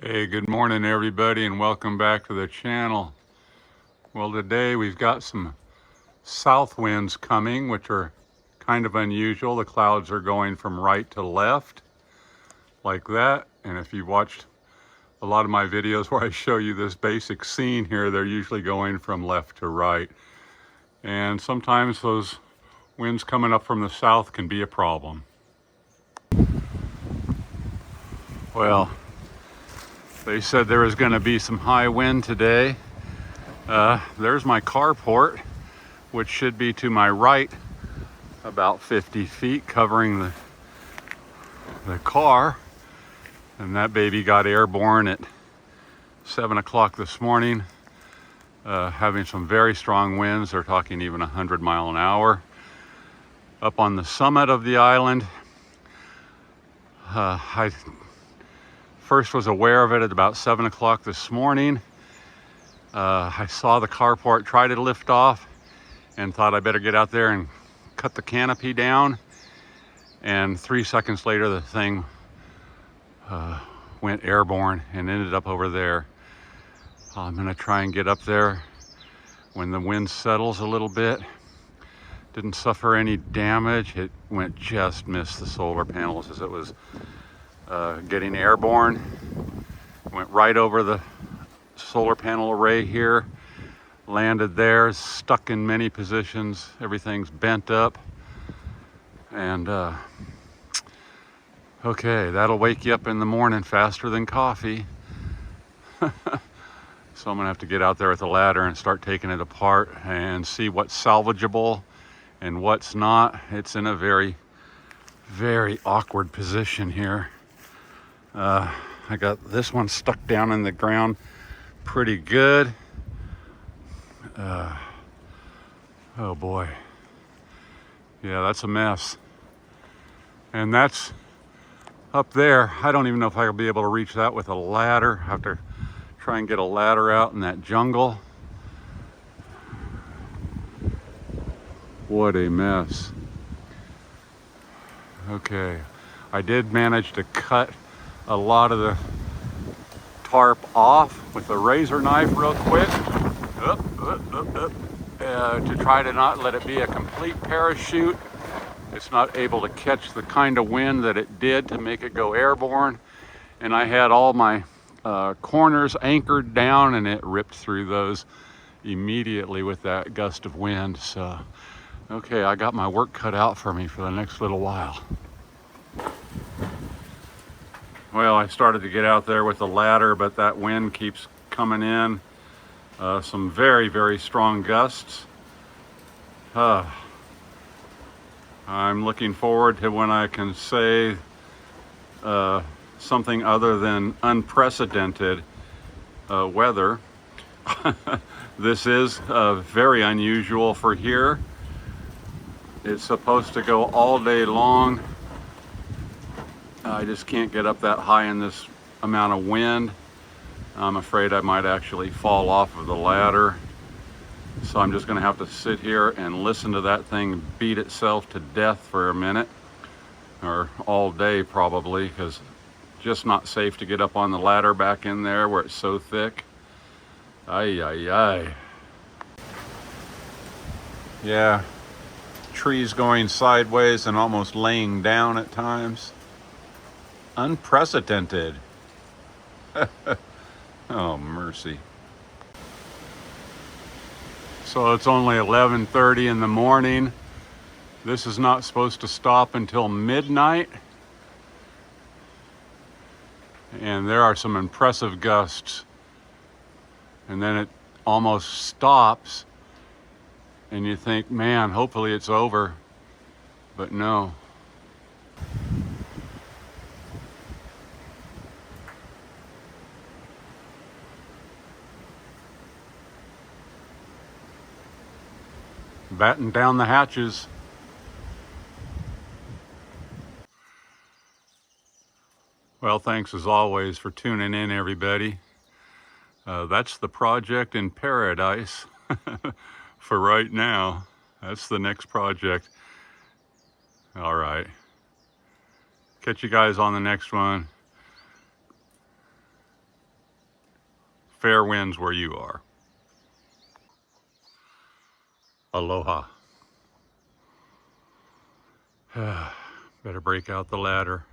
Hey, good morning everybody and welcome back to the channel. Well, today we've got some south winds coming, which are kind of unusual. The clouds are going from right to left like that. And if you've watched a lot of my videos where I show you this basic scene here, they're usually going from left to right. And sometimes those winds coming up from the south can be a problem. Well, they said there was going to be some high wind today. There's my carport, which should be to my right about 50 feet, covering the car. And that baby got airborne at 7 o'clock this morning, having some very strong winds. They're talking even 100 mile an hour. Up on the summit of the island, I first was aware of it at about 7 o'clock this morning. I saw the carport try to lift off and thought I better get out there and cut the canopy down. And 3 seconds later, the thing went airborne and ended up over there. I'm gonna try and get up there when the wind settles a little bit. Didn't suffer any damage. It just missed the solar panels as it was getting airborne. Went right over the solar panel array here, landed there, stuck in many positions. Everything's bent up. And okay, that'll wake you up in the morning faster than coffee. So I'm gonna have to get out there with a ladder and start taking it apart and see what's salvageable and what's not. It's in a very, very awkward position here. I got this one stuck down in the ground pretty good. Oh boy. Yeah, that's a mess. And that's up there. I don't even know if I'll be able to reach that with a ladder. I have to try and get a ladder out in that jungle. What a mess. Okay, I did manage to cut a lot of the tarp off with a razor knife real quick. To try to not let it be a complete parachute. It's not able to catch the kind of wind that it did to make it go airborne. And I had all my corners anchored down and it ripped through those immediately with that gust of wind. So, okay, I got my work cut out for me for the next little while. Well, I started to get out there with the ladder, but that wind keeps coming in. Some very, very strong gusts. I'm looking forward to when I can say something other than unprecedented weather. This is very unusual for here. It's supposed to go all day long. I just can't get up that high in this amount of wind. I'm afraid I might actually fall off of the ladder. So I'm just gonna have to sit here and listen to that thing beat itself to death for a minute, or all day probably, because just not safe to get up on the ladder back in there where it's so thick. Ay, ay, ay. Yeah, trees going sideways and almost laying down at times. Unprecedented. Oh, mercy. So it's only 11:30 in the morning. This is not supposed to stop until midnight. And there are some impressive gusts. And then it almost stops. And you think, man, hopefully it's over. But no. Batten down the hatches. Well, thanks as always for tuning in, everybody. That's the project in paradise for right now. That's the next project. All right. Catch you guys on the next one. fair winds where you are. Aloha. Better break out the ladder.